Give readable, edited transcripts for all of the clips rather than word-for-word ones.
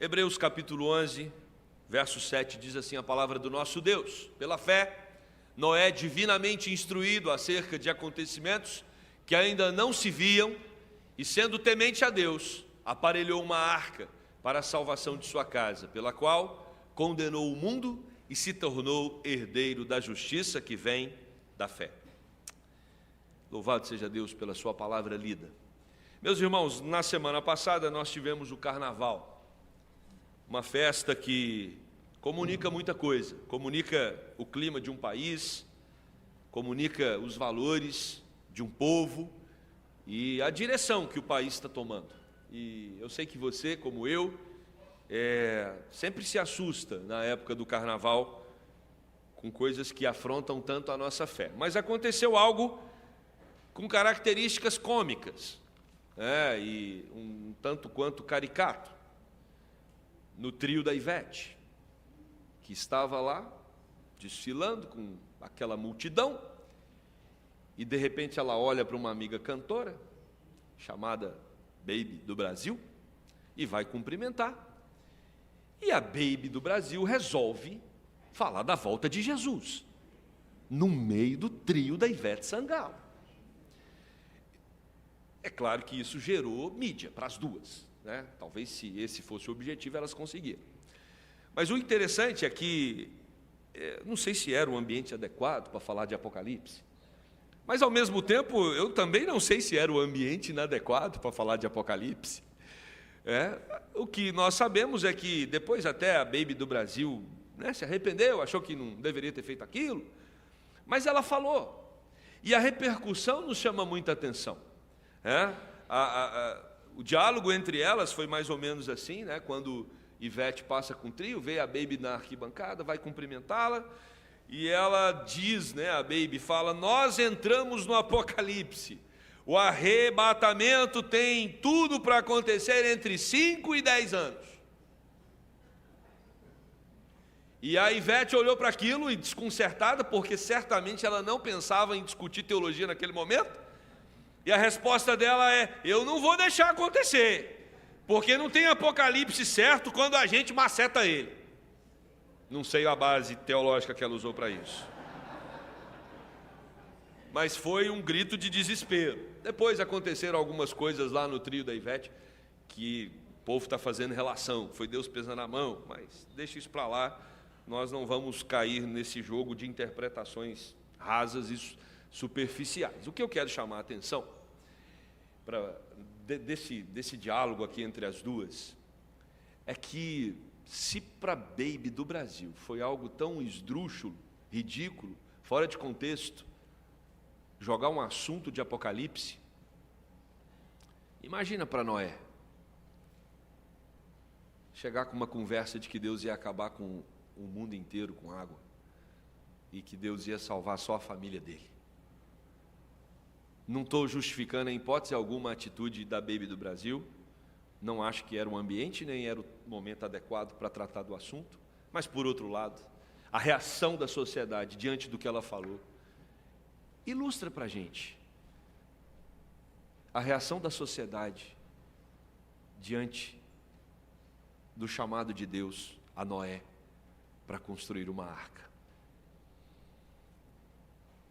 Hebreus capítulo 11, verso 7 diz assim a palavra do nosso Deus: pela fé, Noé, divinamente instruído acerca de acontecimentos que ainda não se viam, e sendo temente a Deus, aparelhou uma arca para a salvação de sua casa, pela qual condenou o mundo e se tornou herdeiro da justiça que vem da fé. Louvado seja Deus pela sua palavra lida. Meus irmãos, na semana passada nós tivemos o Carnaval, uma festa que comunica muita coisa, comunica o clima de um país, comunica os valores de um povo e a direção que o país está tomando. E eu sei que você, como eu, sempre se assusta na época do Carnaval com coisas que afrontam tanto a nossa fé. Mas aconteceu algo com características cômicas, e um tanto quanto caricato, no trio da Ivete, que estava lá, desfilando com aquela multidão, e de repente ela olha para uma amiga cantora, chamada Baby do Brasil, e vai cumprimentar. E a Baby do Brasil resolve falar da volta de Jesus, no meio do trio da Ivete Sangalo. É claro que isso gerou mídia para as duas. Talvez se esse fosse o objetivo, elas conseguiram. Mas o interessante é que, não sei se era um ambiente adequado para falar de Apocalipse, mas ao mesmo tempo, eu também não sei se era o ambiente inadequado para falar de Apocalipse. O que nós sabemos é que depois até a Baby do Brasil se arrependeu, achou que não deveria ter feito aquilo, mas ela falou, e a repercussão nos chama muita atenção. O diálogo entre elas foi mais ou menos assim, quando Ivete passa com o trio, vê a Baby na arquibancada, vai cumprimentá-la, e ela diz, a Baby fala: nós entramos no Apocalipse, o arrebatamento tem tudo para acontecer entre 5 e 10 anos. E a Ivete olhou para aquilo e desconcertada, porque certamente ela não pensava em discutir teologia naquele momento. E a resposta dela é: eu não vou deixar acontecer, porque não tem Apocalipse certo quando a gente maceta ele. Não sei a base teológica que ela usou para isso, mas foi um grito de desespero. Depois aconteceram algumas coisas lá no trio da Ivete, que o povo está fazendo relação, foi Deus pesando a mão, mas deixa isso para lá, nós não vamos cair nesse jogo de interpretações rasas e superficiais. O que eu quero chamar a atenção desse diálogo aqui entre as duas é que, se para Baby do Brasil foi algo tão esdrúxulo, ridículo, fora de contexto, jogar um assunto de Apocalipse, imagina para Noé chegar com uma conversa de que Deus ia acabar com o mundo inteiro com água e que Deus ia salvar só a família dele. Não estou justificando em hipótese alguma a atitude da Baby do Brasil, não acho que era o ambiente nem era o momento adequado para tratar do assunto, mas por outro lado, a reação da sociedade diante do que ela falou ilustra para a gente a reação da sociedade diante do chamado de Deus a Noé para construir uma arca.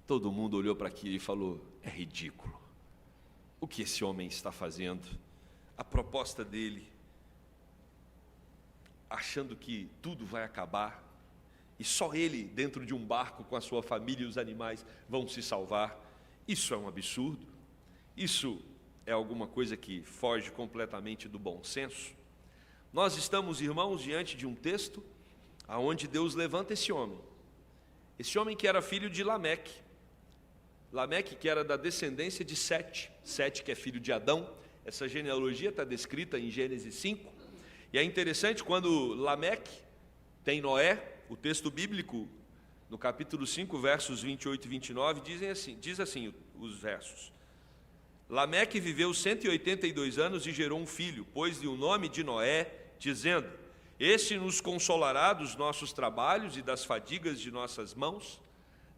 Todo mundo olhou para aquilo e falou: é ridículo o que esse homem está fazendo, a proposta dele, achando que tudo vai acabar e só ele dentro de um barco com a sua família e os animais vão se salvar. Isso é um absurdo, isso é alguma coisa que foge completamente do bom senso. Nós estamos, irmãos, diante de um texto aonde Deus levanta esse homem que era filho de Lameque, que era da descendência de Sete, que é filho de Adão. Essa genealogia está descrita em Gênesis 5, e é interessante quando Lameque tem Noé, o texto bíblico, no capítulo 5, versos 28 e 29, diz assim os versos: Lameque viveu 182 anos e gerou um filho, pôs-lhe o nome de Noé, dizendo: este nos consolará dos nossos trabalhos e das fadigas de nossas mãos,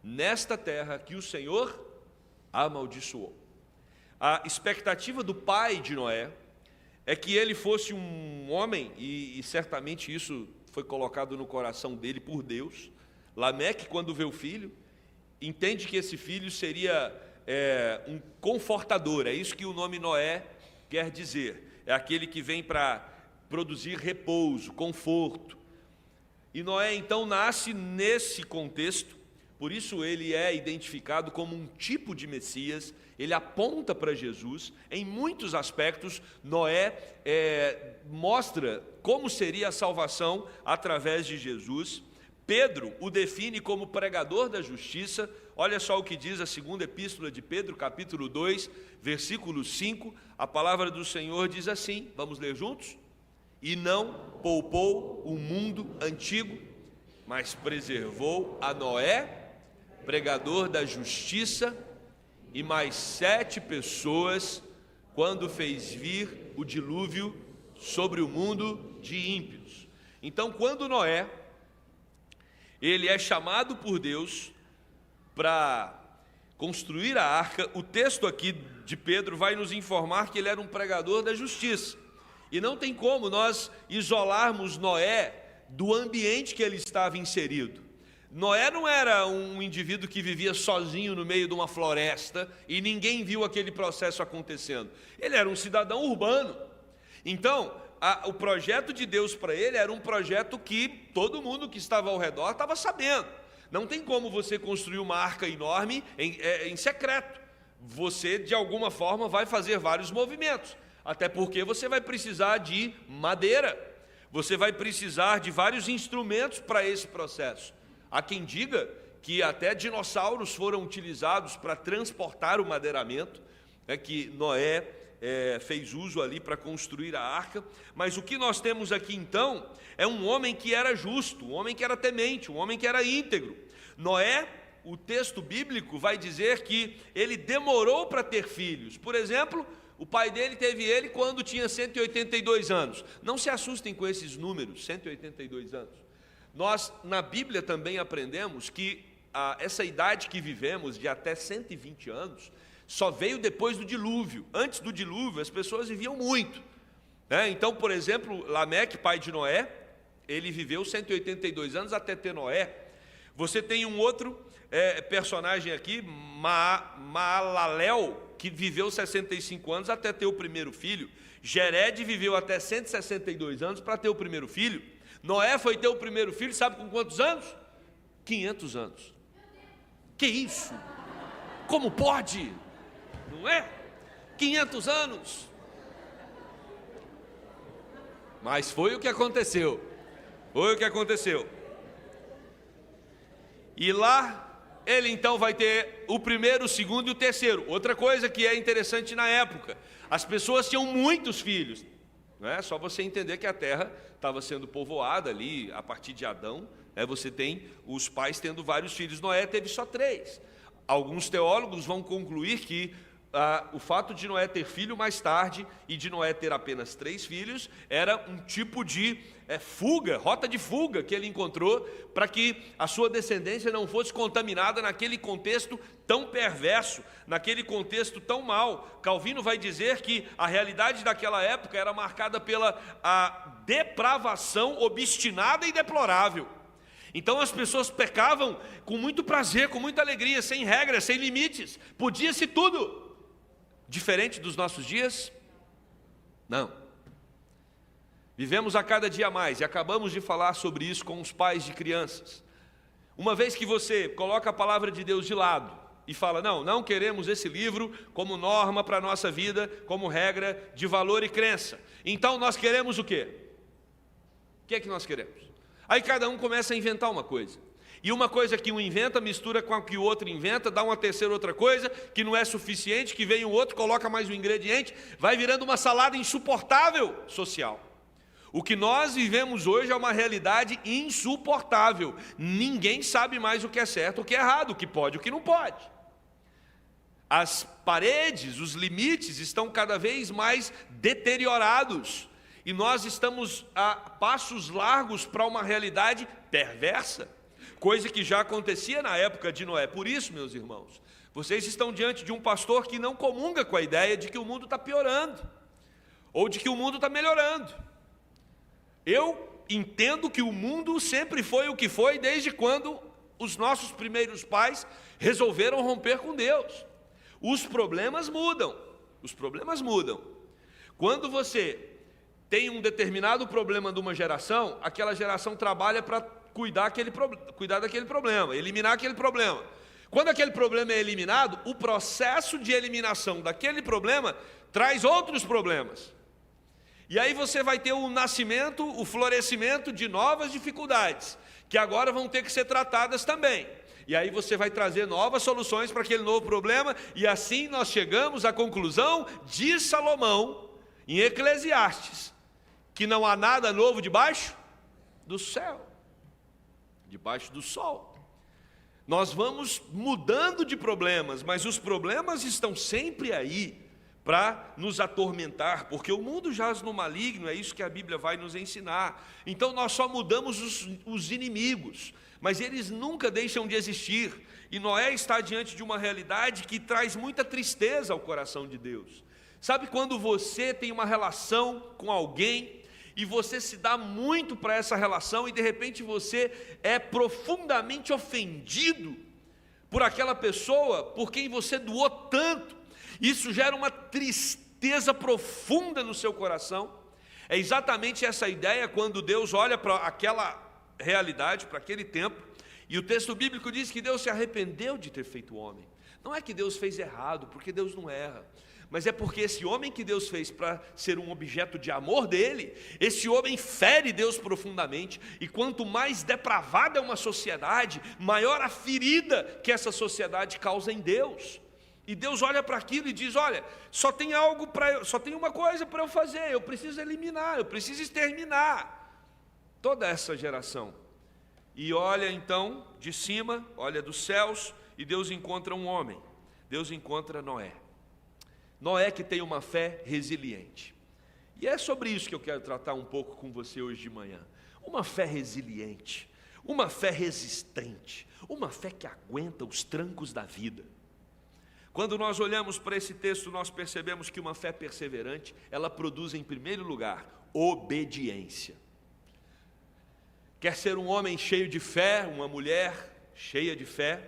nesta terra que o Senhor amaldiçoou. A expectativa do pai de Noé é que ele fosse um homem, e certamente isso foi colocado no coração dele por Deus. Lameque, quando vê o filho, entende que esse filho seria um confortador, é isso que o nome Noé quer dizer, é aquele que vem para produzir repouso, conforto. E Noé então nasce nesse contexto, por isso ele é identificado como um tipo de Messias, ele aponta para Jesus. Em muitos aspectos, Noé mostra como seria a salvação através de Jesus. Pedro o define como pregador da justiça. Olha só o que diz a segunda epístola de Pedro, capítulo 2, versículo 5. A palavra do Senhor diz assim, vamos ler juntos? E não poupou o mundo antigo, mas preservou a Noé, pregador da justiça, e mais 7 pessoas, quando fez vir o dilúvio sobre o mundo de ímpios. Então, quando Noé, ele é chamado por Deus para construir a arca, o texto aqui de Pedro vai nos informar que ele era um pregador da justiça. E não tem como nós isolarmos Noé do ambiente que ele estava inserido. Noé não era um indivíduo que vivia sozinho no meio de uma floresta e ninguém viu aquele processo acontecendo. Ele era um cidadão urbano. Então, o projeto de Deus para ele era um projeto que todo mundo que estava ao redor estava sabendo. Não tem como você construir uma arca enorme em secreto. Você, de alguma forma, vai fazer vários movimentos. Até porque você vai precisar de madeira. Você vai precisar de vários instrumentos para esse processo. Há quem diga que até dinossauros foram utilizados para transportar o madeiramento, que Noé fez uso ali para construir a arca. Mas o que nós temos aqui então é um homem que era justo, um homem que era temente, um homem que era íntegro. Noé, o texto bíblico vai dizer que ele demorou para ter filhos. Por exemplo, o pai dele teve ele quando tinha 182 anos. Não se assustem com esses números, 182 anos. Nós, na Bíblia, também aprendemos que essa idade que vivemos, de até 120 anos, só veio depois do dilúvio. Antes do dilúvio, as pessoas viviam muito. Então, por exemplo, Lameque, pai de Noé, ele viveu 182 anos até ter Noé. Você tem um outro personagem aqui, Maalalel, que viveu 65 anos até ter o primeiro filho. Jered viveu até 162 anos para ter o primeiro filho. Noé foi ter o primeiro filho, sabe com quantos anos? 500 anos. Que isso? Como pode? Não é? 500 anos. Mas foi o que aconteceu. Foi o que aconteceu. E lá ele então vai ter o primeiro, o segundo e o terceiro. Outra coisa que é interessante na época, as pessoas tinham muitos filhos. Não é só você entender que a terra estava sendo povoada ali a partir de Adão. Você tem os pais tendo vários filhos. Noé teve só 3. Alguns teólogos vão concluir que o fato de Noé ter filho mais tarde e de Noé ter apenas 3 filhos era um tipo de fuga, rota de fuga que ele encontrou para que a sua descendência não fosse contaminada naquele contexto tão perverso, naquele contexto tão mau. Calvino vai dizer que a realidade daquela época era marcada pela depravação obstinada e deplorável. Então as pessoas pecavam com muito prazer, com muita alegria, sem regras, sem limites, podia-se tudo. Diferente dos nossos dias? Não. Vivemos a cada dia mais e acabamos de falar sobre isso com os pais de crianças. Uma vez que você coloca a palavra de Deus de lado e fala, não queremos esse livro como norma para a nossa vida, como regra de valor e crença. Então nós queremos o quê? O que é que nós queremos? Aí cada um começa a inventar uma coisa. E uma coisa que um inventa, mistura com a que o outro inventa, dá uma terceira outra coisa, que não é suficiente, que vem o outro, coloca mais um ingrediente, vai virando uma salada insuportável social. O que nós vivemos hoje é uma realidade insuportável. Ninguém sabe mais o que é certo, o que é errado, o que pode, o que não pode. As paredes, os limites estão cada vez mais deteriorados. E nós estamos a passos largos para uma realidade perversa. Coisa que já acontecia na época de Noé. Por isso, meus irmãos, vocês estão diante de um pastor que não comunga com a ideia de que o mundo está piorando. ou de que o mundo está melhorando. Eu entendo que o mundo sempre foi o que foi desde quando os nossos primeiros pais resolveram romper com Deus. Os problemas mudam. Quando você tem um determinado problema de uma geração, aquela geração trabalha para cuidar daquele problema, eliminar aquele problema. Quando aquele problema é eliminado, o processo de eliminação daquele problema traz outros problemas. E aí você vai ter o nascimento, o florescimento de novas dificuldades, que agora vão ter que ser tratadas também. E aí você vai trazer novas soluções para aquele novo problema, e assim nós chegamos à conclusão de Salomão, em Eclesiastes, que não há nada novo debaixo do céu, debaixo do sol. Nós vamos mudando de problemas, mas os problemas estão sempre aí para nos atormentar, porque o mundo jaz no maligno, é isso que a Bíblia vai nos ensinar. Então nós só mudamos os inimigos, mas eles nunca deixam de existir. E Noé está diante de uma realidade que traz muita tristeza ao coração de Deus. Sabe quando você tem uma relação com alguém e você se dá muito para essa relação e de repente você é profundamente ofendido por aquela pessoa por quem você doou tanto? Isso gera uma tristeza profunda no seu coração. É exatamente essa ideia quando Deus olha para aquela realidade, para aquele tempo, e o texto bíblico diz que Deus se arrependeu de ter feito o homem. Não é que Deus fez errado, porque Deus não erra, mas é porque esse homem que Deus fez para ser um objeto de amor dele, esse homem fere Deus profundamente, e quanto mais depravada é uma sociedade, maior a ferida que essa sociedade causa em Deus. E Deus olha para aquilo e diz: olha, só tem uma coisa para eu fazer, eu preciso eliminar, eu preciso exterminar toda essa geração. E olha então de cima, olha dos céus, e Deus encontra um homem, Deus encontra Noé. Noé que tem uma fé resiliente. E é sobre isso que eu quero tratar um pouco com você hoje de manhã. Uma fé resiliente, uma fé resistente, uma fé que aguenta os trancos da vida. Quando nós olhamos para esse texto, nós percebemos que uma fé perseverante, ela produz em primeiro lugar obediência. Quer ser um homem cheio de fé, uma mulher cheia de fé?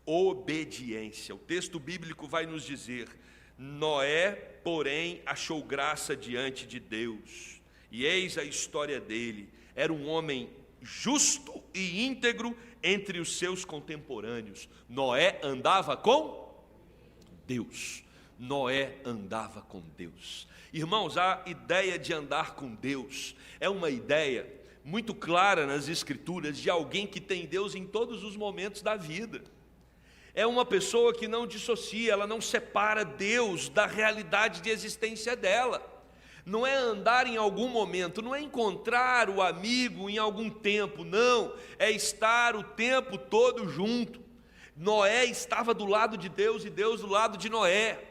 Obediência. O texto bíblico vai nos dizer: Noé, porém, achou graça diante de Deus. E eis a história dele. Era um homem justo e íntegro entre os seus contemporâneos. Noé andava com Deus. Noé andava com Deus. Irmãos, a ideia de andar com Deus é uma ideia muito clara nas Escrituras de alguém que tem Deus em todos os momentos da vida. É uma pessoa que não dissocia, ela não separa Deus da realidade de existência dela. Não é andar em algum momento, não é encontrar o amigo em algum tempo, não, é estar o tempo todo junto. Noé estava do lado de Deus e Deus do lado de Noé.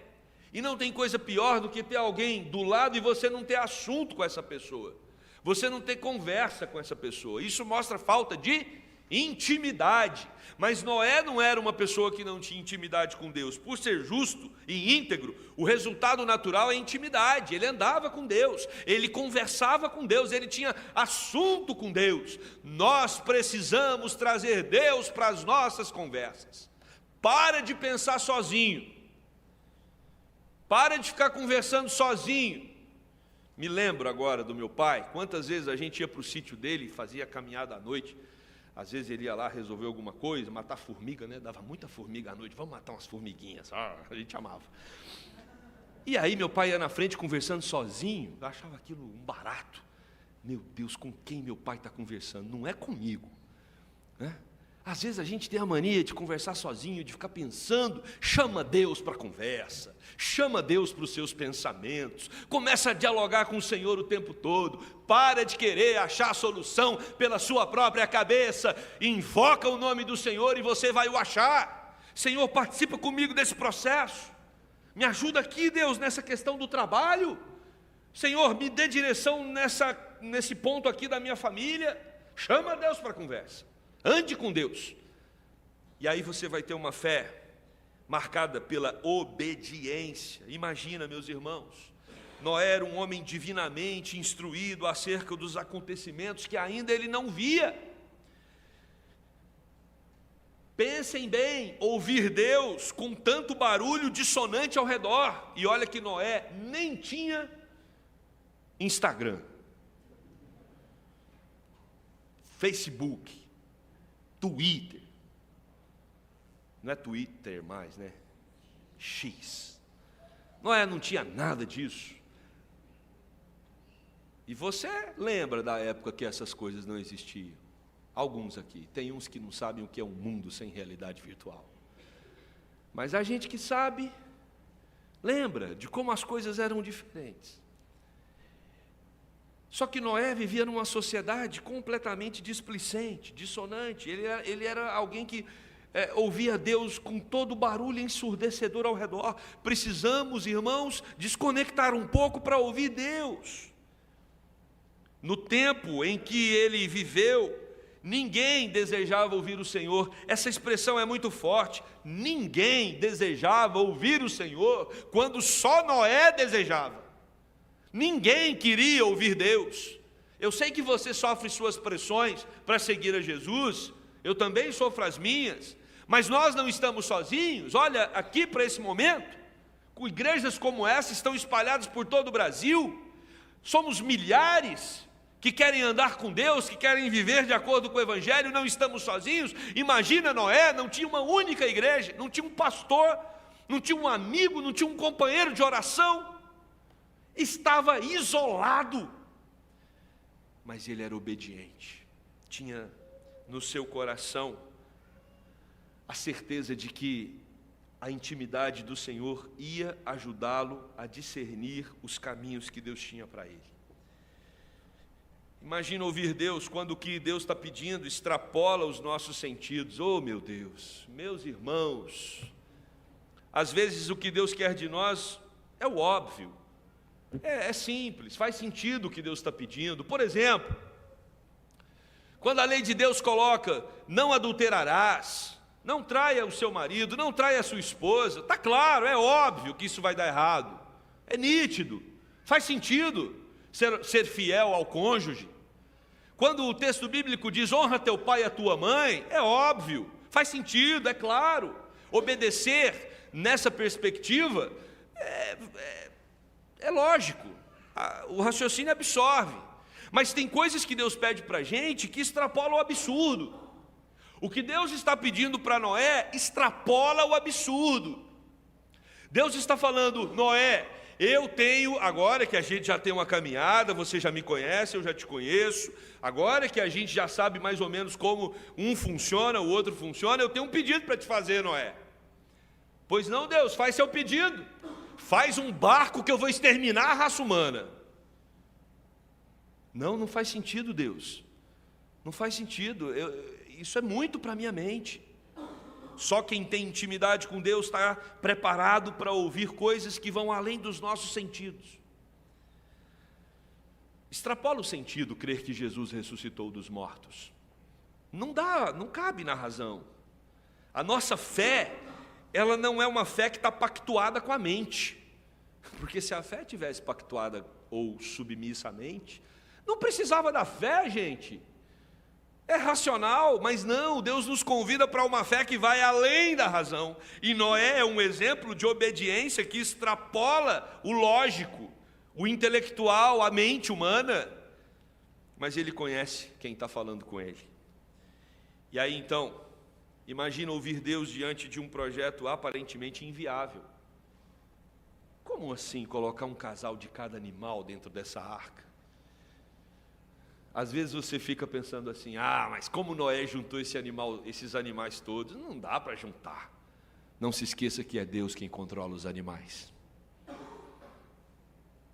E não tem coisa pior do que ter alguém do lado e você não ter assunto com essa pessoa, você não ter conversa com essa pessoa. Isso mostra falta de intimidade. Mas Noé não era uma pessoa que não tinha intimidade com Deus. Por ser justo e íntegro, o resultado natural é intimidade. Ele andava com Deus, ele conversava com Deus, ele tinha assunto com Deus. Nós precisamos trazer Deus para as nossas conversas. Para de pensar sozinho, para de ficar conversando sozinho. Me lembro agora do meu pai, quantas vezes a gente ia para o sítio dele e fazia caminhada à noite. Às vezes ele ia lá resolver alguma coisa, matar formiga, né? Dava muita formiga à noite, vamos matar umas formiguinhas, a gente amava. E aí meu pai ia na frente conversando sozinho, eu achava aquilo um barato. Meu Deus, com quem meu pai está conversando? Não é comigo, né? Às vezes a gente tem a mania de conversar sozinho, de ficar pensando. Chama Deus para a conversa, chama Deus para os seus pensamentos, começa a dialogar com o Senhor o tempo todo. Para de querer achar a solução pela sua própria cabeça, invoca o nome do Senhor e você vai o achar. Senhor, participa comigo desse processo, me ajuda aqui, Deus, nessa questão do trabalho. Senhor, me dê direção nesse ponto aqui da minha família. Chama Deus para a conversa. Ande com Deus. E aí você vai ter uma fé marcada pela obediência. Imagina, meus irmãos, Noé era um homem divinamente instruído acerca dos acontecimentos que ainda ele não via. Pensem bem, ouvir Deus com tanto barulho dissonante ao redor. E olha que Noé nem tinha Instagram, Facebook, Twitter. Não é Twitter mais, né? X. Noé não tinha nada disso. E você lembra da época que essas coisas não existiam? Alguns aqui. Tem uns que não sabem o que é um mundo sem realidade virtual. Mas a gente que sabe, lembra de como as coisas eram diferentes. Só que Noé vivia numa sociedade completamente displicente, dissonante. Ele era alguém que ouvia Deus com todo o barulho ensurdecedor ao redor. Precisamos, irmãos, desconectar um pouco para ouvir Deus. No tempo em que ele viveu, ninguém desejava ouvir o Senhor. Essa expressão é muito forte. Ninguém desejava ouvir o Senhor, quando só Noé desejava. Ninguém queria ouvir Deus. Eu sei que você sofre suas pressões para seguir a Jesus, eu também sofro as minhas, mas nós não estamos sozinhos. Olha, aqui para esse momento, com igrejas como essa estão espalhadas por todo o Brasil, somos milhares que querem andar com Deus, que querem viver de acordo com o Evangelho, não estamos sozinhos. Imagina Noé, não tinha uma única igreja, não tinha um pastor, não tinha um amigo, não tinha um companheiro de oração, estava isolado, mas ele era obediente, tinha no seu coração a certeza de que a intimidade do Senhor ia ajudá-lo a discernir os caminhos que Deus tinha para ele. Imagina ouvir Deus quando o que Deus está pedindo extrapola os nossos sentidos. Oh, meu Deus, meus irmãos, às vezes o que Deus quer de nós é o óbvio, é simples, faz sentido o que Deus está pedindo. Por exemplo, quando a lei de Deus coloca, não adulterarás, não traia o seu marido, não traia a sua esposa, está claro, é óbvio que isso vai dar errado, é nítido, faz sentido ser fiel ao cônjuge. Quando o texto bíblico diz, honra teu pai e a tua mãe, é óbvio, faz sentido, é claro. Obedecer nessa perspectiva é lógico, o raciocínio absorve. Mas tem coisas que Deus pede para a gente que extrapolam o absurdo. O que Deus está pedindo para Noé extrapola o absurdo. Deus está falando, Noé, eu tenho, agora que a gente já tem uma caminhada, você já me conhece, eu já te conheço, agora que a gente já sabe mais ou menos como um funciona, o outro funciona, eu tenho um pedido para te fazer, Noé. Pois não, Deus, faz seu pedido. Faz um barco que eu vou exterminar a raça humana. Não faz sentido, Deus. Não faz sentido. Isso é muito para a minha mente. Só quem tem intimidade com Deus está preparado para ouvir coisas que vão além dos nossos sentidos. Extrapola o sentido crer que Jesus ressuscitou dos mortos. Não cabe na razão. A nossa fé, ela não é uma fé que está pactuada com a mente. Porque se a fé tivesse pactuada ou submissa à mente, não precisava da fé, gente. É racional, mas não, Deus nos convida para uma fé que vai além da razão. E Noé é um exemplo de obediência que extrapola o lógico, o intelectual, a mente humana. Mas ele conhece quem está falando com ele. E aí então, imagina ouvir Deus diante de um projeto aparentemente inviável. Como assim colocar um casal de cada animal dentro dessa arca? Às vezes você fica pensando assim, mas como Noé juntou esses animais todos? Não dá para juntar. Não se esqueça que é Deus quem controla os animais.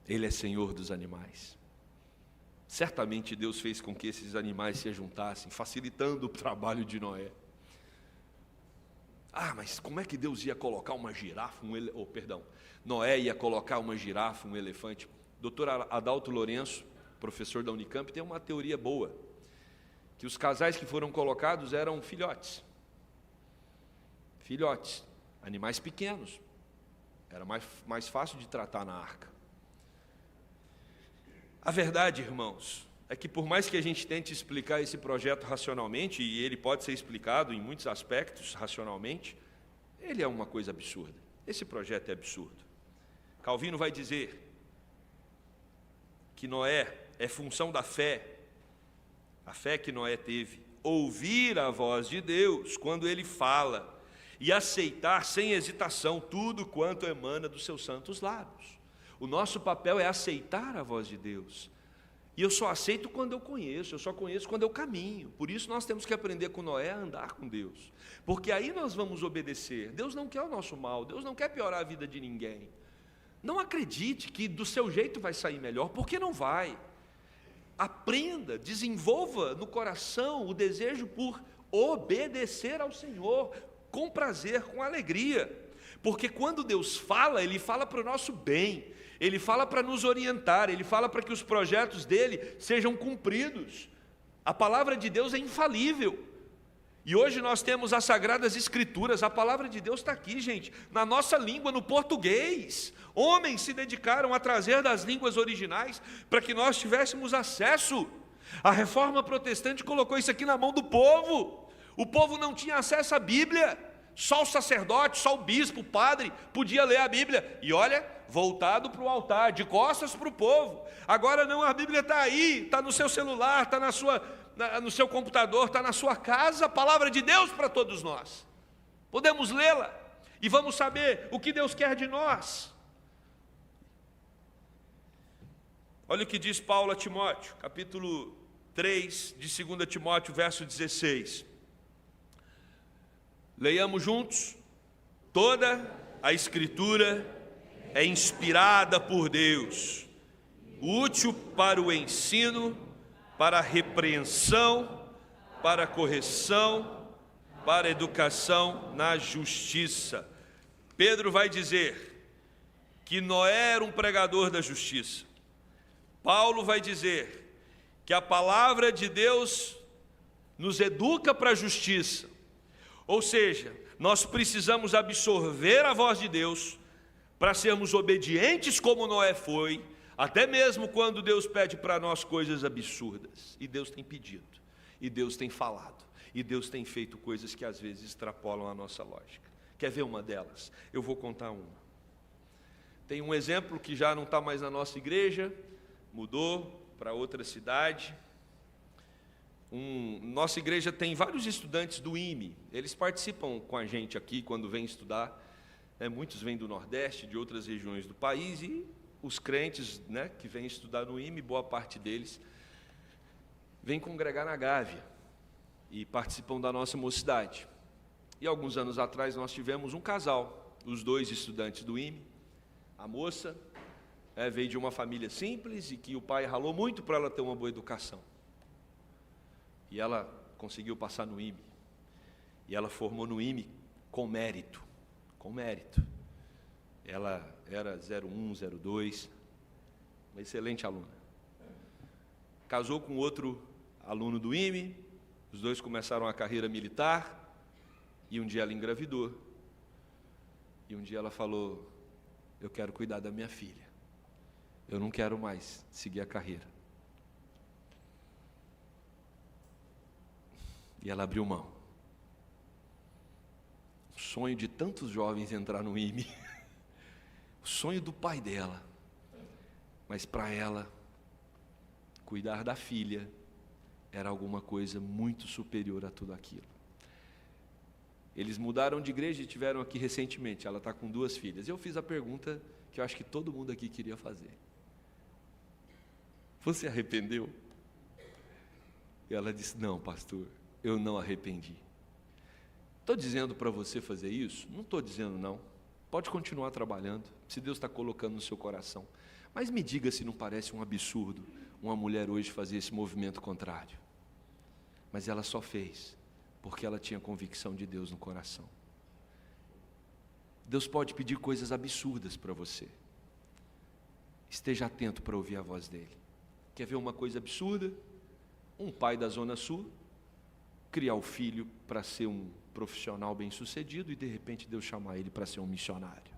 Ele é Senhor dos animais. Certamente Deus fez com que esses animais se juntassem, facilitando o trabalho de Noé. Mas como é que Deus ia colocar uma girafa, Noé ia colocar uma girafa, um elefante? Dr. Adalto Lourenço, professor da Unicamp, tem uma teoria boa, que os casais que foram colocados eram filhotes, animais pequenos, era mais fácil de tratar na arca. A verdade, irmãos, é que por mais que a gente tente explicar esse projeto racionalmente, e ele pode ser explicado em muitos aspectos racionalmente, ele é uma coisa absurda. Esse projeto é absurdo. Calvino vai dizer que Noé é função da fé, a fé que Noé teve, ouvir a voz de Deus quando Ele fala e aceitar sem hesitação tudo quanto emana dos seus santos lábios. O nosso papel é aceitar a voz de Deus. E eu só aceito quando eu conheço, eu só conheço quando eu caminho. Por isso nós temos que aprender com Noé a andar com Deus. Porque aí nós vamos obedecer. Deus não quer o nosso mal, Deus não quer piorar a vida de ninguém. Não acredite que do seu jeito vai sair melhor, porque não vai. Aprenda, desenvolva no coração o desejo por obedecer ao Senhor, com prazer, com alegria. Porque quando Deus fala, Ele fala para o nosso bem, Ele fala para nos orientar, Ele fala para que os projetos dEle sejam cumpridos. A palavra de Deus é infalível. E hoje nós temos as Sagradas Escrituras, a palavra de Deus está aqui, gente, na nossa língua, no português. Homens se dedicaram a trazer das línguas originais para que nós tivéssemos acesso. A Reforma Protestante colocou isso aqui na mão do povo. O povo não tinha acesso à Bíblia. Só o sacerdote, só o bispo, o padre podia ler a Bíblia. E olha, voltado para o altar, de costas para o povo. Agora não, a Bíblia está aí, está no seu celular, está no seu computador, está na sua casa, a palavra de Deus para todos nós. Podemos lê-la e vamos saber o que Deus quer de nós. Olha o que diz Paulo a Timóteo, capítulo 3 de 2 Timóteo, verso 16. Leiamos juntos. Toda a Escritura é inspirada por Deus, útil para o ensino, para a repreensão, para a correção, para a educação na justiça. Pedro vai dizer que Noé era um pregador da justiça. Paulo vai dizer que a palavra de Deus nos educa para a justiça. Ou seja, nós precisamos absorver a voz de Deus para sermos obedientes como Noé foi, até mesmo quando Deus pede para nós coisas absurdas. E Deus tem pedido, e Deus tem falado, e Deus tem feito coisas que às vezes extrapolam a nossa lógica. Quer ver uma delas? Eu vou contar uma. Tem um exemplo que já não está mais na nossa igreja, mudou para outra cidade. Nossa igreja tem vários estudantes do IME, eles participam com a gente aqui quando vêm estudar. Muitos vêm do Nordeste, de outras regiões do país, e os crentes, que vêm estudar no IME, boa parte deles, vêm congregar na Gávea e participam da nossa mocidade. E alguns anos atrás nós tivemos um casal, os dois estudantes do IME. A moça veio de uma família simples e que o pai ralou muito para ela ter uma boa educação. E ela conseguiu passar no IME. E ela formou no IME com mérito. Com mérito. Ela era 01, 02, uma excelente aluna. Casou com outro aluno do IME, os dois começaram a carreira militar, e um dia ela engravidou. E um dia ela falou: eu quero cuidar da minha filha. Eu não quero mais seguir a carreira. E ela abriu mão. O sonho de tantos jovens entrar no IME. O sonho do pai dela. Mas para ela, cuidar da filha era alguma coisa muito superior a tudo aquilo. Eles mudaram de igreja e tiveram aqui recentemente. Ela está com 2 filhas. Eu fiz a pergunta que eu acho que todo mundo aqui queria fazer. Você arrependeu? E ela disse: não, pastor, eu não arrependi. Estou dizendo para você fazer isso? Não estou dizendo não. Pode continuar trabalhando, se Deus está colocando no seu coração. Mas me diga se não parece um absurdo uma mulher hoje fazer esse movimento contrário. Mas ela só fez porque ela tinha convicção de Deus no coração. Deus pode pedir coisas absurdas para você. Esteja atento para ouvir a voz dele. Quer ver uma coisa absurda? Um pai da Zona Sul criar o filho para ser um profissional bem-sucedido e de repente Deus chamar ele para ser um missionário.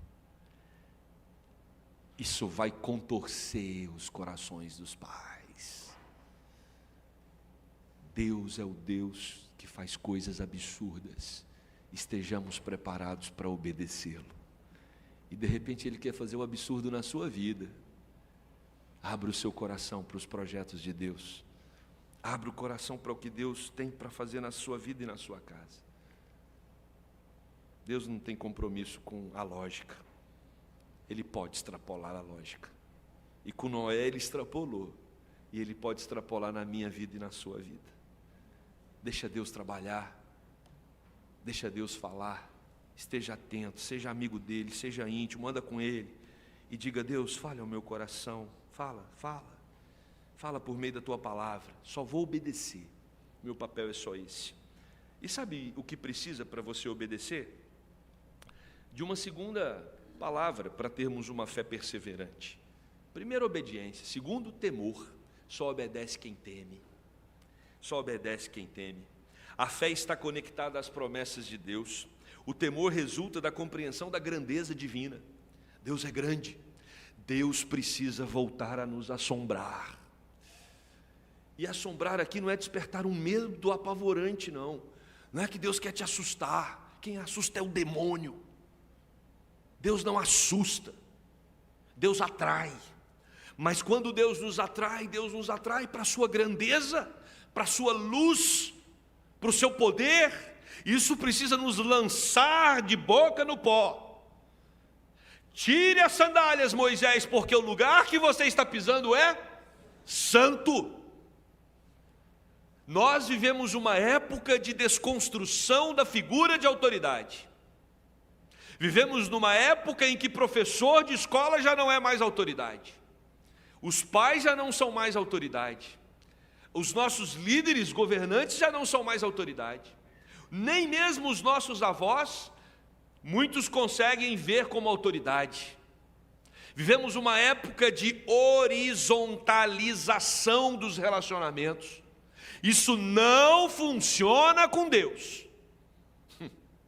isso vai contorcer os corações dos pais. Deus é o Deus que faz coisas absurdas. Estejamos preparados para obedecê-lo. E de repente Ele quer fazer um absurdo na sua vida. Abra o seu coração para os projetos de Deus. Abra o coração para o que Deus tem para fazer na sua vida e na sua casa. Deus não tem compromisso com a lógica. Ele pode extrapolar a lógica. E com Noé Ele extrapolou. E Ele pode extrapolar na minha vida e na sua vida. Deixa Deus trabalhar. Deixa Deus falar. Esteja atento, seja amigo dEle, seja íntimo, anda com Ele. E diga: Deus, fale ao meu coração. Fala por meio da Tua palavra. Só vou obedecer. Meu papel é só esse. E sabe o que precisa para você obedecer? De uma segunda palavra para termos uma fé perseverante. Primeiro, obediência. Segundo, temor. Só obedece quem teme. Só obedece quem teme. A fé está conectada às promessas de Deus. O temor resulta da compreensão da grandeza divina. Deus é grande. Deus precisa voltar a nos assombrar. E assombrar aqui não é despertar um medo apavorante, não. Não é que Deus quer te assustar. Quem assusta é o demônio. Deus não assusta. Deus atrai. Mas quando Deus nos atrai para a sua grandeza, para a sua luz, para o seu poder. Isso precisa nos lançar de boca no pó. Tire as sandálias, Moisés, porque o lugar que você está pisando é santo. Nós vivemos uma época de desconstrução da figura de autoridade. Vivemos numa época em que professor de escola já não é mais autoridade. Os pais já não são mais autoridade. Os nossos líderes governantes já não são mais autoridade. Nem mesmo os nossos avós, muitos conseguem ver como autoridade. Vivemos uma época de horizontalização dos relacionamentos. Isso não funciona com Deus.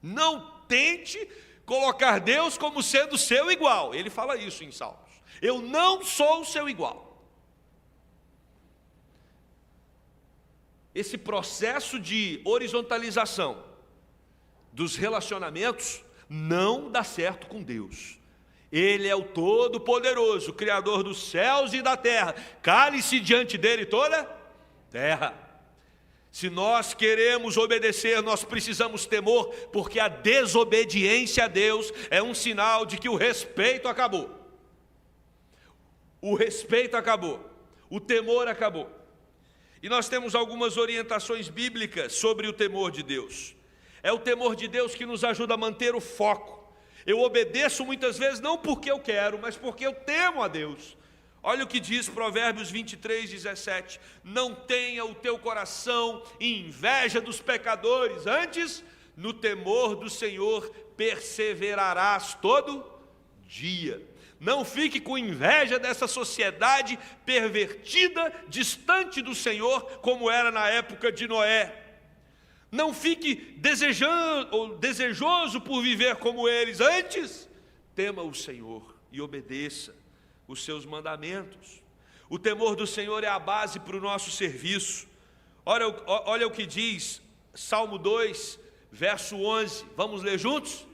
Não tente colocar Deus como sendo seu igual. Ele fala isso em Salmos. Eu não sou o seu igual. Esse processo de horizontalização dos relacionamentos não dá certo com Deus. Ele é o Todo-Poderoso, Criador dos céus e da terra. Cale-se diante dele toda terra. Se nós queremos obedecer, nós precisamos temor, porque a desobediência a Deus é um sinal de que o respeito acabou. O respeito acabou. O temor acabou. E nós temos algumas orientações bíblicas sobre o temor de Deus. É o temor de Deus que nos ajuda a manter o foco. Eu obedeço muitas vezes não porque eu quero, mas porque eu temo a Deus. Olha o que diz Provérbios 23:17. Não tenha o teu coração inveja dos pecadores, antes, no temor do Senhor, perseverarás todo dia. Não fique com inveja dessa sociedade pervertida, distante do Senhor, como era na época de Noé. Não fique desejoso por viver como eles. Antes, tema o Senhor e obedeça os seus mandamentos. O temor do Senhor é a base para o nosso serviço. Olha o que diz Salmo 2, verso 11. Vamos ler juntos?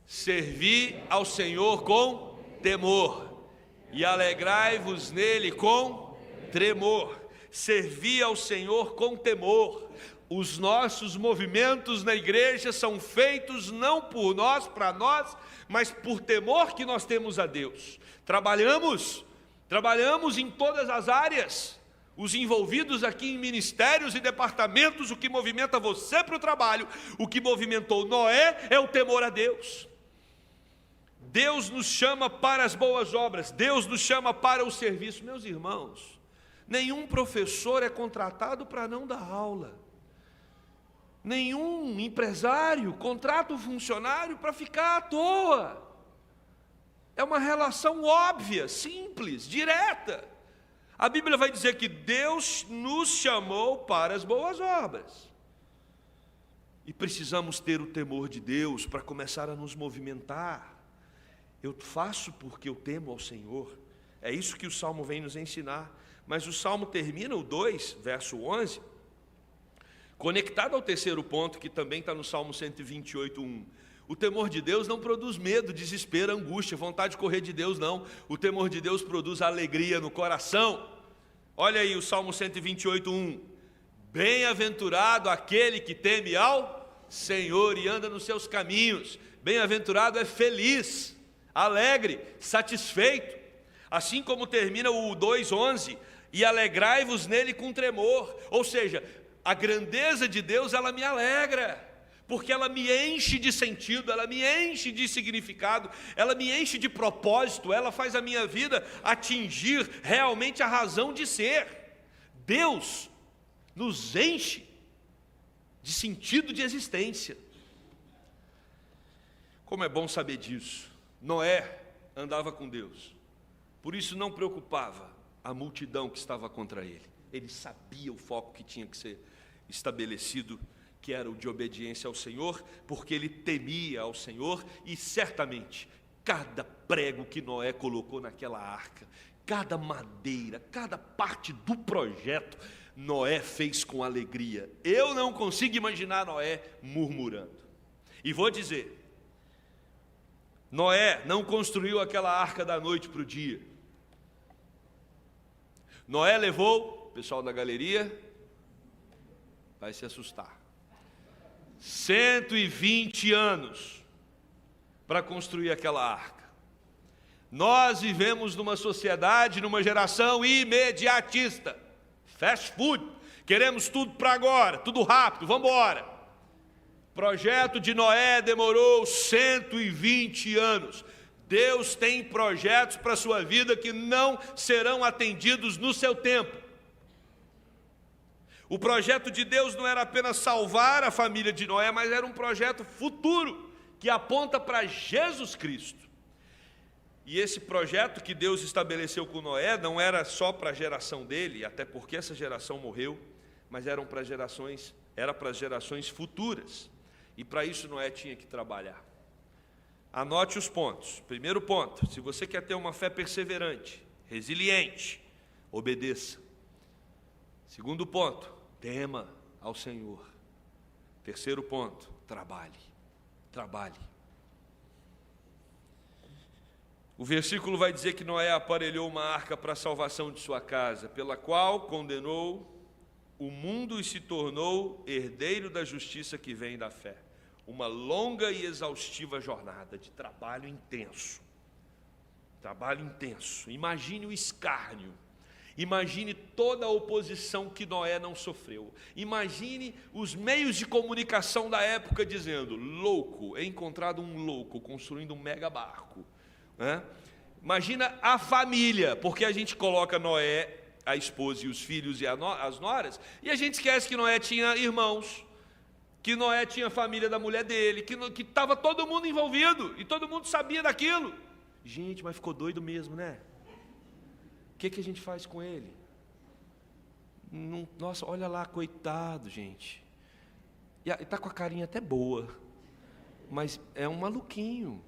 Servi ao Senhor com temor e alegrai-vos nele com tremor. Servi ao Senhor com temor. Os nossos movimentos na igreja são feitos não por nós, para nós, mas por temor que nós temos a Deus. Trabalhamos em todas as áreas. Os envolvidos aqui em ministérios e departamentos, o que movimenta você para o trabalho, o que movimentou Noé é o temor a Deus. Deus nos chama para as boas obras, Deus nos chama para o serviço. Meus irmãos, nenhum professor é contratado para não dar aula. Nenhum empresário contrata um funcionário para ficar à toa. É uma relação óbvia, simples, direta. A Bíblia vai dizer que Deus nos chamou para as boas obras. E precisamos ter o temor de Deus para começar a nos movimentar. eu faço porque eu temo ao Senhor. É isso que o Salmo vem nos ensinar. Mas o Salmo termina, o 2, verso 11, conectado ao terceiro ponto, que também está no Salmo 128, 1. O temor de Deus não produz medo, desespero, angústia, vontade de correr de Deus, não. O temor de Deus produz alegria no coração. Olha aí o Salmo 128, 1. Bem-aventurado aquele que teme ao Senhor e anda nos seus caminhos. Bem-aventurado é feliz, alegre, satisfeito. Assim como termina o 2:11, e alegrai-vos nele com tremor. Ou seja, a grandeza de Deus, ela me alegra, porque ela me enche de sentido, ela me enche de significado, ela me enche de propósito, ela faz a minha vida atingir realmente a razão de ser. Deus nos enche de sentido de existência. Como é bom saber disso. Noé andava com Deus, por isso não preocupava a multidão que estava contra ele. Ele sabia o foco que tinha que ser estabelecido, que era o de obediência ao Senhor, porque ele temia ao Senhor, e certamente cada prego que Noé colocou naquela arca, cada madeira, cada parte do projeto, Noé fez com alegria. Eu não consigo imaginar Noé murmurando. E vou dizer, Noé não construiu aquela arca da noite para o dia. Noé levou, o pessoal da galeria vai se assustar, 120 anos para construir aquela arca. Nós vivemos numa sociedade, numa geração imediatista, fast food, queremos tudo para agora, tudo rápido, vamos embora. O projeto de Noé demorou 120 anos. Deus tem projetos para a sua vida que não serão atendidos no seu tempo. O projeto de Deus não era apenas salvar a família de Noé, mas era um projeto futuro, que aponta para Jesus Cristo. E esse projeto que Deus estabeleceu com Noé não era só para a geração dele, até porque essa geração morreu, mas era para as gerações futuras. E para isso Noé tinha que trabalhar. Anote os pontos. Primeiro ponto, se você quer ter uma fé perseverante, resiliente, obedeça. Segundo ponto, tema ao Senhor. Terceiro ponto, trabalhe. Trabalhe. O versículo vai dizer que Noé aparelhou uma arca para a salvação de sua casa, pela qual condenou o mundo e se tornou herdeiro da justiça que vem da fé. Uma longa e exaustiva jornada de trabalho intenso. Trabalho intenso. Imagine o escárnio. Imagine toda a oposição que Noé não sofreu. Imagine os meios de comunicação da época dizendo: louco, é encontrado um louco construindo um mega barco. Imagina a família, porque a gente coloca Noé, a esposa e os filhos e as noras, e a gente esquece que Noé tinha irmãos, que Noé tinha a família da mulher dele, que estava todo mundo envolvido, e todo mundo sabia daquilo. Gente, mas ficou doido mesmo, né? O que a gente faz com ele? Nossa, olha lá, coitado, gente. E está com a carinha até boa, mas é um maluquinho.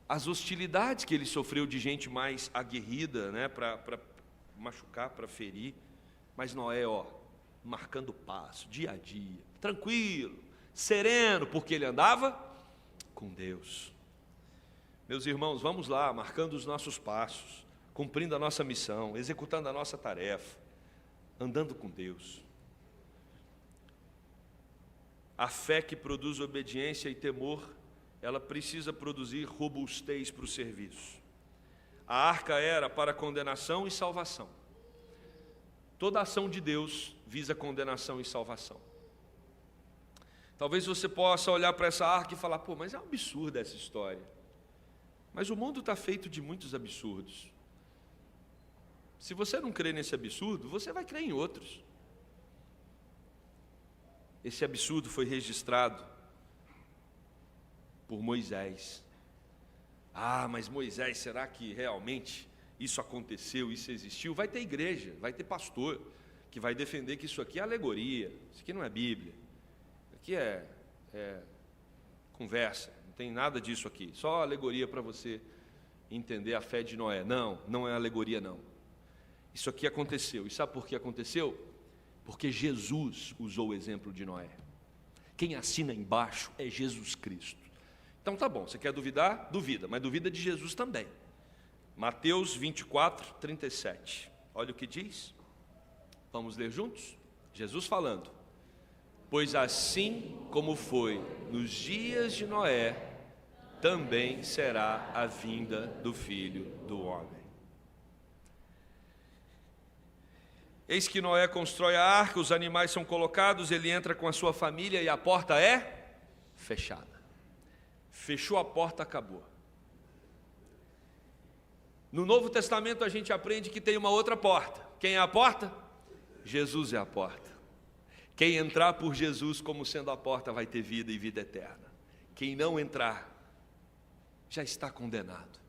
As hostilidades que ele sofreu de gente mais aguerrida, para machucar, para ferir. Mas Noé, marcando o passo, dia a dia, tranquilo, sereno, porque ele andava com Deus. Meus irmãos, vamos lá, marcando os nossos passos, cumprindo a nossa missão, executando a nossa tarefa, andando com Deus. A fé que produz obediência e temor, ela precisa produzir robustez para o serviço. A arca era para condenação e salvação. Toda ação de Deus visa condenação e salvação. Talvez você possa olhar para essa arca e falar: mas é um absurdo essa história. Mas o mundo está feito de muitos absurdos. Se você não crê nesse absurdo, você vai crer em outros. Esse absurdo foi registrado por Moisés. Mas Moisés, será que realmente isso aconteceu, isso existiu? Vai ter igreja, vai ter pastor que vai defender que isso aqui é alegoria, isso aqui não é Bíblia, isso aqui é conversa, tem nada disso aqui. Só alegoria para você entender a fé de Noé. Não é alegoria não. Isso aqui aconteceu. E sabe por que aconteceu? Porque Jesus usou o exemplo de Noé. Quem assina embaixo é Jesus Cristo. Então tá bom, você quer duvidar? Duvida, mas duvida de Jesus também. Mateus 24, 37. Olha o que diz. Vamos ler juntos? Jesus falando. Pois assim como foi nos dias de Noé, também será a vinda do Filho do Homem. Eis que Noé constrói a arca, os animais são colocados, ele entra com a sua família e a porta é fechada. Fechou a porta, acabou. No Novo Testamento a gente aprende que tem uma outra porta. Quem é a porta? Jesus é a porta. Quem entrar por Jesus como sendo a porta vai ter vida e vida eterna. Quem não entrar já está condenado.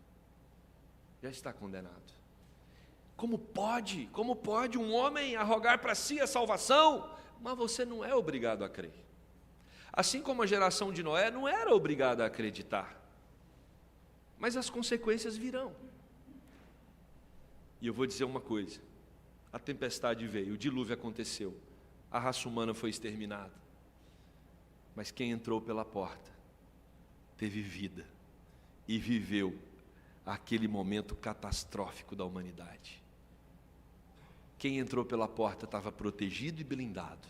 Já está condenado. Como pode um homem arrogar para si a salvação? Mas você não é obrigado a crer. Assim como a geração de Noé não era obrigada a acreditar. Mas as consequências virão. E eu vou dizer uma coisa. A tempestade veio, o dilúvio aconteceu. A raça humana foi exterminada. Mas quem entrou pela porta teve vida e viveu aquele momento catastrófico da humanidade. Quem entrou pela porta estava protegido e blindado.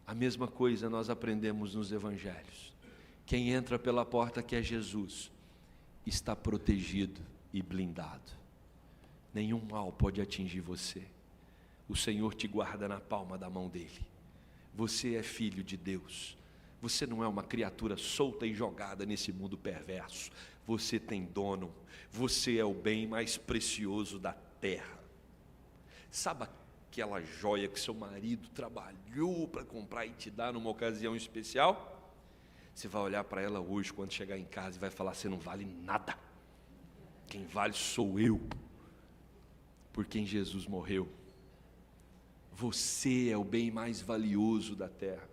A mesma coisa nós aprendemos nos evangelhos. Quem entra pela porta, que é Jesus, está protegido e blindado. Nenhum mal pode atingir você. O Senhor te guarda na palma da mão dele. Você é filho de Deus. Você não é uma criatura solta e jogada nesse mundo perverso. Você tem dono. Você é o bem mais precioso da terra. Sabe aquela joia que seu marido trabalhou para comprar e te dar numa ocasião especial? Você vai olhar para ela hoje, quando chegar em casa, e vai falar: você não vale nada. Quem vale sou eu, por quem Jesus morreu. Você é o bem mais valioso da terra,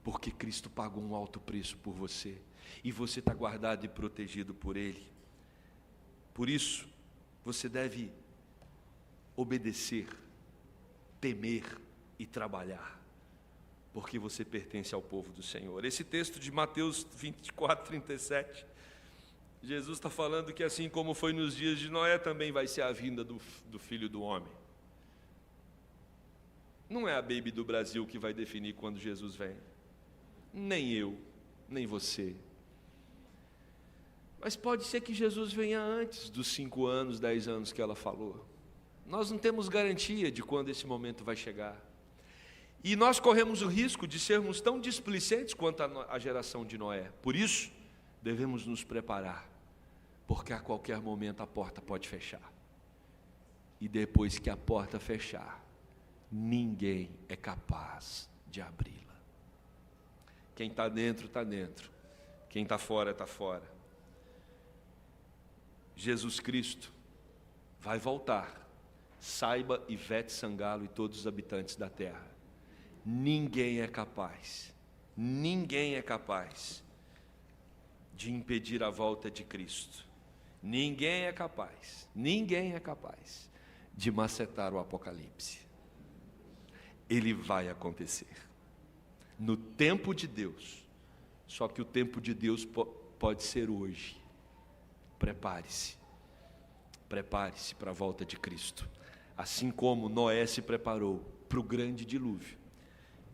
porque Cristo pagou um alto preço por você, e você está guardado e protegido por Ele. Por isso, você deve obedecer, temer e trabalhar, porque você pertence ao povo do Senhor. Esse texto de Mateus 24, 37, Jesus está falando que assim como foi nos dias de Noé, também vai ser a vinda do Filho do Homem. Não é a Baby do Brasil que vai definir quando Jesus vem, nem eu, nem você. Mas pode ser que Jesus venha antes dos 5 anos, 10 anos que ela falou. Nós não temos garantia de quando esse momento vai chegar. E nós corremos o risco de sermos tão displicentes quanto a geração de Noé. Por isso, devemos nos preparar, porque a qualquer momento a porta pode fechar. E depois que a porta fechar, ninguém é capaz de abri-la. Quem está dentro, está dentro. Quem está fora, está fora. Jesus Cristo vai voltar. Saiba, Ivete Sangalo e todos os habitantes da terra. Ninguém é capaz de impedir a volta de Cristo. Ninguém é capaz de macetar o Apocalipse. Ele vai acontecer no tempo de Deus. Só que o tempo de Deus pode ser hoje. Prepare-se para a volta de Cristo. Assim como Noé se preparou para o grande dilúvio,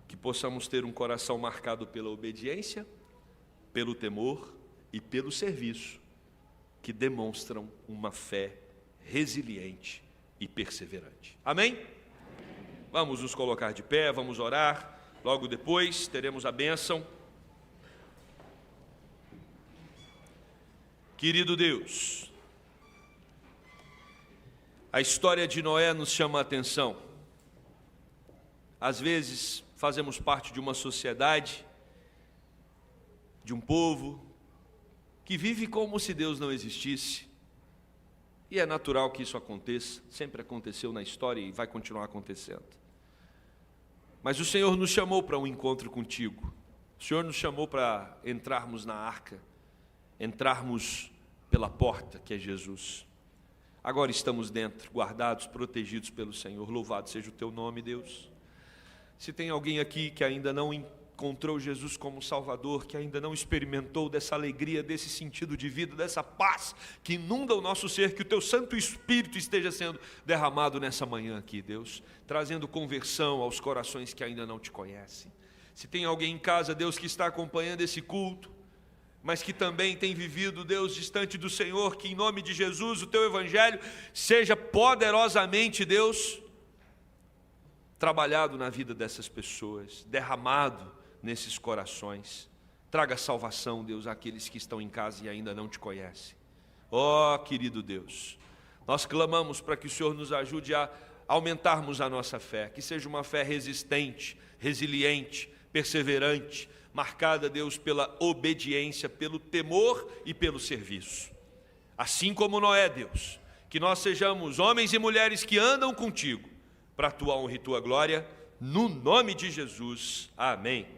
que possamos ter um coração marcado pela obediência, pelo temor e pelo serviço, que demonstram uma fé resiliente e perseverante. Amém? Vamos nos colocar de pé, vamos orar. Logo depois teremos a bênção. Querido Deus, a história de Noé nos chama a atenção. Às vezes fazemos parte de uma sociedade, de um povo, que vive como se Deus não existisse. E é natural que isso aconteça, sempre aconteceu na história e vai continuar acontecendo. Mas o Senhor nos chamou para um encontro contigo. O Senhor nos chamou para entrarmos na arca, entrarmos pela porta que é Jesus. Agora estamos dentro, guardados, protegidos pelo Senhor. Louvado seja o teu nome, Deus. Se tem alguém aqui que ainda não encontrou Jesus como Salvador, que ainda não experimentou dessa alegria, desse sentido de vida, dessa paz que inunda o nosso ser, que o teu Santo Espírito esteja sendo derramado nessa manhã aqui, Deus, trazendo conversão aos corações que ainda não te conhecem. Se tem alguém em casa, Deus, que está acompanhando esse culto, mas que também tem vivido, Deus, distante do Senhor, que em nome de Jesus, o teu Evangelho seja poderosamente, Deus, trabalhado na vida dessas pessoas, derramado nesses corações. Traga salvação, Deus, àqueles que estão em casa e ainda não te conhecem. Ó, querido Deus, nós clamamos para que o Senhor nos ajude a aumentarmos a nossa fé, que seja uma fé resistente, resiliente, perseverante, marcada, Deus, pela obediência, pelo temor e pelo serviço. Assim como Noé, Deus, que nós sejamos homens e mulheres que andam contigo, para a tua honra e tua glória, no nome de Jesus. Amém.